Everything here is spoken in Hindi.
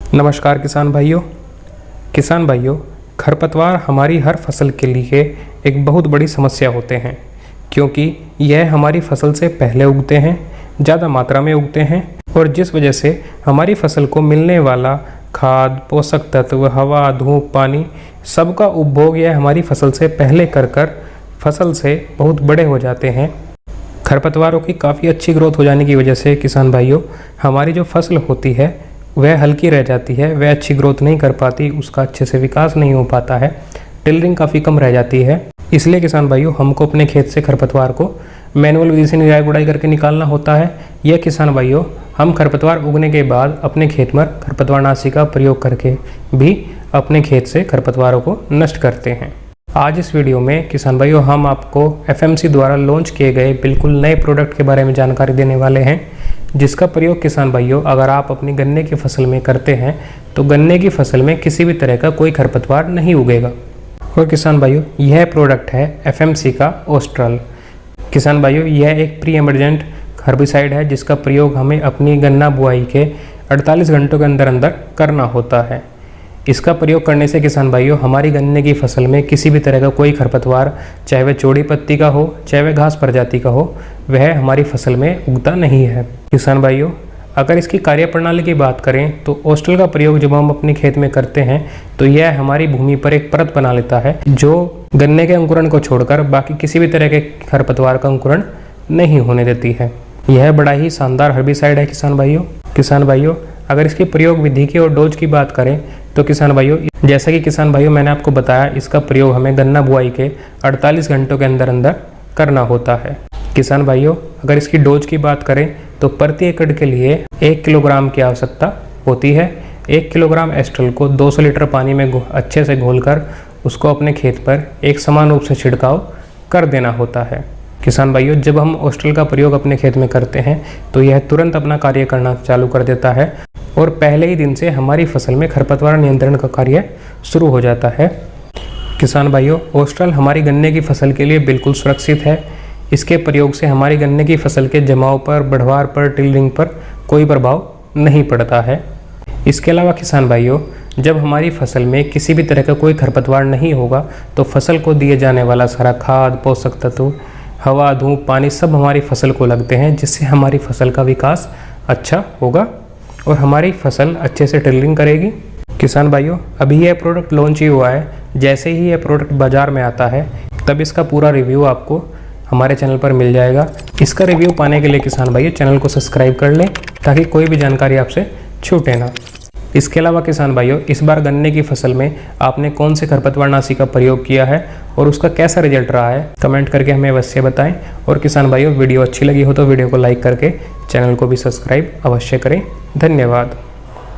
नमस्कार किसान भाइयों, खरपतवार हमारी हर फसल के लिए एक बहुत बड़ी समस्या होते हैं, क्योंकि यह हमारी फसल से पहले उगते हैं, ज़्यादा मात्रा में उगते हैं और जिस वजह से हमारी फसल को मिलने वाला खाद, पोषक तत्व, हवा, धूप, पानी सबका उपभोग यह हमारी फसल से पहले कर फसल से बहुत बड़े हो जाते हैं। खरपतवारों की काफ़ी अच्छी ग्रोथ हो जाने की वजह से किसान भाइयों, हमारी जो फसल होती है वह हल्की रह जाती है, वह अच्छी ग्रोथ नहीं कर पाती, उसका अच्छे से विकास नहीं हो पाता है, टिलरिंग काफ़ी कम रह जाती है। इसलिए किसान भाइयों, हमको अपने खेत से खरपतवार को मैनुअल विधि से निराई गुड़ाई करके निकालना होता है। यह किसान भाइयों, हम खरपतवार उगने के बाद अपने खेत में खरपतवारनाशी का प्रयोग करके भी अपने खेत से खरपतवारों को नष्ट करते हैं। आज इस वीडियो में किसान भाइयों, हम आपको FMC द्वारा लॉन्च किए गए बिल्कुल नए प्रोडक्ट के बारे में जानकारी देने वाले हैं, जिसका प्रयोग किसान भाइयों अगर आप अपनी गन्ने की फसल में करते हैं तो गन्ने की फसल में किसी भी तरह का कोई खरपतवार नहीं उगेगा। और किसान भाइयों, यह प्रोडक्ट है FMC का ऑस्ट्रल। किसान भाइयों, यह एक प्री एमरजेंट हर्बिसाइड है जिसका प्रयोग हमें अपनी गन्ना बुआई के 48 घंटों के अंदर करना होता है। इसका प्रयोग करने से किसान भाइयों, हमारी गन्ने की फसल में किसी भी तरह का कोई खरपतवार, चाहे वह चौड़ी पत्ती का हो, चाहे वह घास प्रजाति का हो, वह हमारी फसल में उगता नहीं है। किसान भाइयों, अगर इसकी कार्यप्रणाली की बात करें तो ऑस्ट्रल का प्रयोग जब हम अपने खेत में करते हैं तो यह हमारी भूमि पर एक परत बना लेता है जो गन्ने के अंकुरण को छोड़कर बाकी किसी भी तरह के खरपतवार का अंकुरण नहीं होने देती है। यह बड़ा ही शानदार हर्बिसाइड है किसान भाइयों, अगर इसके प्रयोग विधि की और डोज की बात करें तो किसान भाइयों, जैसा कि किसान भाइयों मैंने आपको बताया, इसका प्रयोग हमें गन्ना बुआई के 48 घंटों के अंदर करना होता है। किसान भाइयों, अगर इसकी डोज की बात करें तो प्रति एकड़ के लिए 1 किलोग्राम की आवश्यकता होती है। 1 किलोग्राम एस्ट्रल को 200 लीटर पानी में अच्छे से घोलकर उसको अपने खेत पर एक समान रूप से छिड़काव कर देना होता है। किसान भाइयों, जब हम ऑस्ट्रल का प्रयोग अपने खेत में करते हैं तो यह तुरंत अपना कार्य करना चालू कर देता है और पहले ही दिन से हमारी फसल में खरपतवार नियंत्रण का कार्य शुरू हो जाता है। किसान भाइयों, ऑस्ट्रल हमारी गन्ने की फसल के लिए बिल्कुल सुरक्षित है। इसके प्रयोग से हमारी गन्ने की फसल के जमाव पर, बढ़वार पर, टिलरिंग पर कोई प्रभाव नहीं पड़ता है। इसके अलावा किसान भाइयों, जब हमारी फसल में किसी भी तरह का कोई खरपतवार नहीं होगा तो फसल को दिए जाने वाला सारा खाद, पोषक तत्व, हवा, धूप, पानी सब हमारी फसल को लगते हैं, जिससे हमारी फसल का विकास अच्छा होगा और हमारी फसल अच्छे से टिलरिंग करेगी। किसान भाइयों, अभी यह प्रोडक्ट लॉन्च ही हुआ है। जैसे ही यह प्रोडक्ट बाज़ार में आता है तब इसका पूरा रिव्यू आपको हमारे चैनल पर मिल जाएगा। इसका रिव्यू पाने के लिए किसान भाइयों चैनल को सब्सक्राइब कर लें ताकि कोई भी जानकारी आपसे छूटे ना। इसके अलावा किसान भाइयों, इस बार गन्ने की फसल में आपने कौन से खरपतवारनाशी का प्रयोग किया है और उसका कैसा रिजल्ट रहा है, कमेंट करके हमें अवश्य बताएं। और किसान भाइयों, वीडियो अच्छी लगी हो तो वीडियो को लाइक करके चैनल को भी सब्सक्राइब अवश्य करें। धन्यवाद।